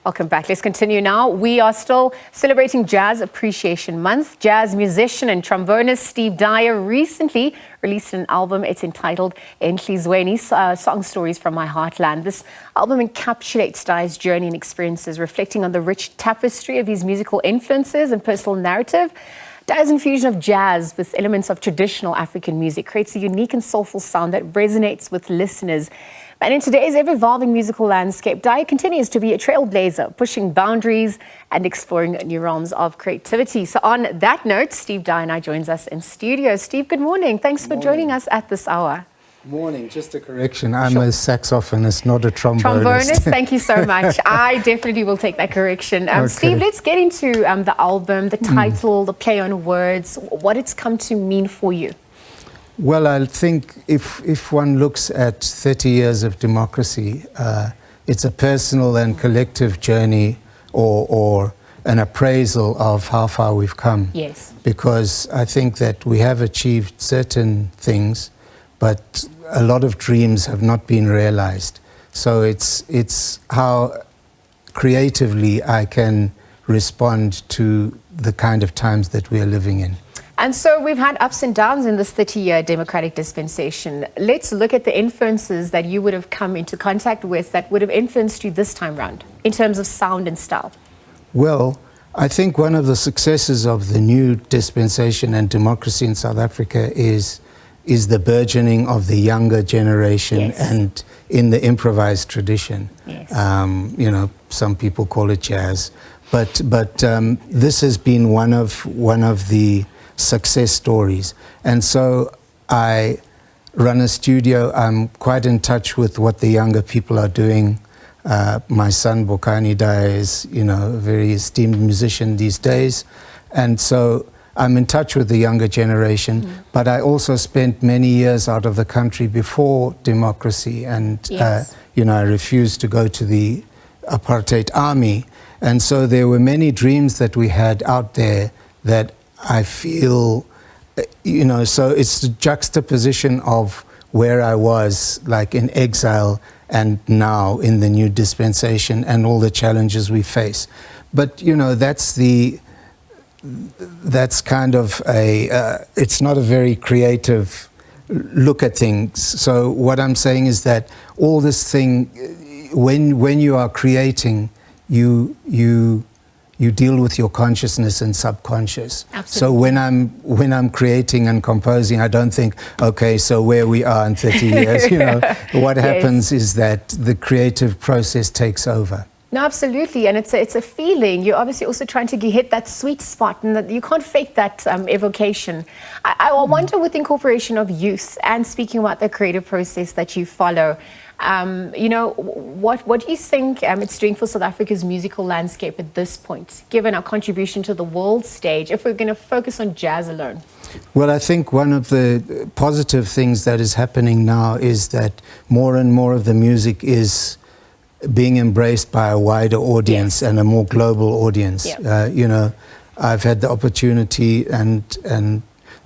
Welcome back. Let's continue now. We are still celebrating Jazz Appreciation Month. Jazz musician and trombonist Steve Dyer recently released an album. It's entitled Enhlizweni, Song Stories from My Heartland. This album encapsulates Dyer's journey and experiences, reflecting on the rich tapestry of his musical influences and personal narrative. Dyer's infusion of jazz with elements of traditional African music creates a unique and soulful sound that resonates with listeners. And in today's ever-evolving musical landscape, Dyer continues to be a trailblazer, pushing boundaries and exploring new realms of creativity. So on that note, Steve Dyer now joins us in studio. Steve, good morning. Thanks for joining us at this hour. Morning. Just a correction. I'm a saxophonist, not a trombonist. Trombonist, thank you so much. I definitely will take that correction. Okay. Steve, let's get into the album, the title, the play on words, what it's come to mean for you. Well, I think if one looks at 30 years of democracy, it's a personal and collective journey or an appraisal of how far we've come. Yes. Because I think that we have achieved certain things, but a lot of dreams have not been realized. So it's how creatively I can respond to the kind of times that we are living in. And so we've had ups and downs in this 30-year democratic dispensation. Let's look at the influences that you would have come into contact with that would have influenced you this time round in terms of sound and style. Well, I think one of the successes of the new dispensation and democracy in South Africa is the burgeoning of the younger generation. Yes. And in the improvised tradition. Yes. You know, some people call it jazz, but this has been one of the success stories. And so I run a studio. I'm quite in touch with what the younger people are doing. My son Bokani Dyer is, you know, a very esteemed musician these days, and so I'm in touch with the younger generation. But I also spent many years out of the country before democracy, and yes. You know, I refused to go to the apartheid army, and so there were many dreams that we had out there that I feel, you know, so it's the juxtaposition of where I was, like in exile, and now in the new dispensation and all the challenges we face. But, you know, that's kind of it's not a very creative look at things. So what I'm saying is that all this thing, when you are creating, you deal with your consciousness and subconscious. Absolutely. So when I'm creating and composing, I don't think, okay, so where we are in 30 years, you know, what happens is that the creative process takes over. No, absolutely, and it's a feeling. You're obviously also trying to hit that sweet spot, and that you can't fake that evocation. I wonder, with incorporation of youth and speaking about the creative process that you follow, you know, what do you think it's doing for South Africa's musical landscape at this point, given our contribution to the world stage, if we're going to focus on jazz alone? Well, I think one of the positive things that is happening now is that more and more of the music is being embraced by a wider audience. Yes. And a more global audience. Yep. You know, I've had the opportunity and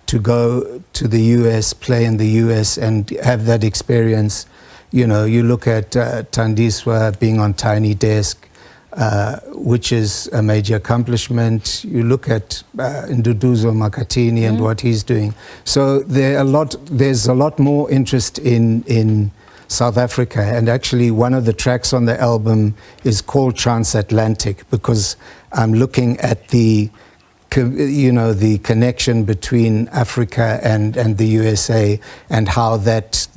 to go to the US, play in the US, and have that experience. You know, you look at Thandiswa being on Tiny Desk, which is a major accomplishment. You look at Nduduzo Makatini and what he's doing. So there's a lot more interest in South Africa, and actually one of the tracks on the album is called Transatlantic, because I'm looking at the connection between Africa and the USA, and how that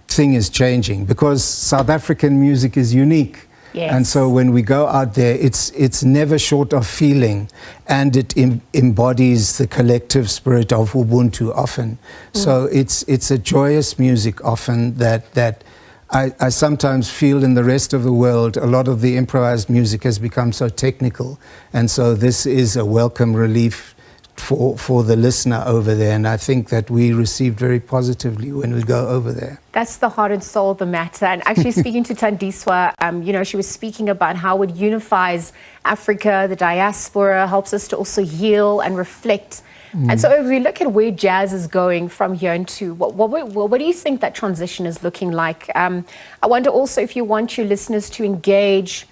thing is changing, because South African music is unique. Yes. And so when we go out there, it's never short of feeling, and it embodies the collective spirit of Ubuntu often. So it's a joyous music often that I sometimes feel in the rest of the world, a lot of the improvised music has become so technical, and so this is a welcome relief for the listener over there, and I think that we received very positively when we go over there. That's the heart and soul of the matter. And actually speaking to Thandiswa, you know, she was speaking about how it unifies Africa, the diaspora, helps us to also heal and reflect. And so if we look at where jazz is going from here into, what do you think that transition is looking like? I wonder also if you want your listeners to engage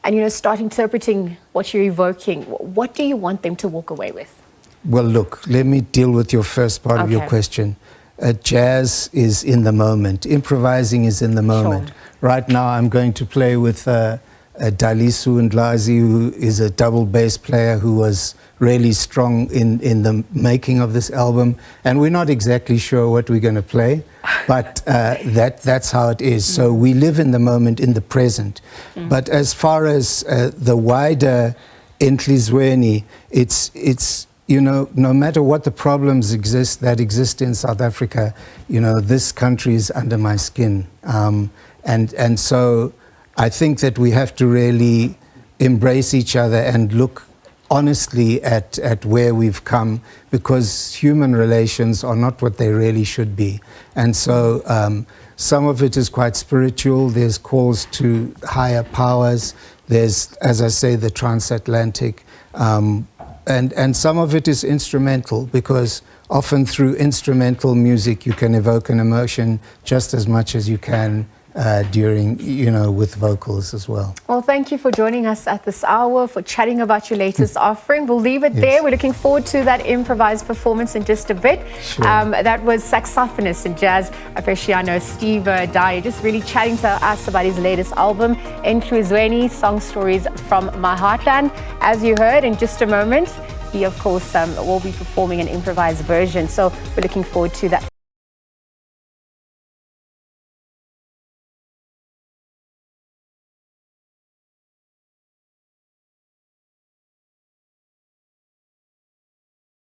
and, start interpreting what you're evoking, what do you want them to walk away with? Well, look, let me deal with your first part of your question. Jazz is in the moment. Improvising is in the moment. Sure. Right now, I'm going to play with Dalisu Enhlizweni, who is a double bass player who was really strong in the making of this album. And we're not exactly sure what we're going to play, but that's how it is. So we live in the moment, in the present. But as far as the wider Enhlizweni, it's no matter what the problems that exist in South Africa, this country is under my skin. And so I think that we have to really embrace each other and look honestly at where we've come, because human relations are not what they really should be. And so some of it is quite spiritual. There's calls to higher powers. There's, as I say, the transatlantic. And some of it is instrumental, because often through instrumental music you can evoke an emotion just as much as you can during, with vocals as well. Well, thank you for joining us at this hour, for chatting about your latest offering. We'll leave it there. We're looking forward to that improvised performance in just a bit. Sure. That was saxophonist and jazz aficionado Steve Dyer, just really chatting to us about his latest album, Enhlizweni, Song Stories from My Heartland. As you heard, in just a moment, he, of course, will be performing an improvised version. So we're looking forward to that.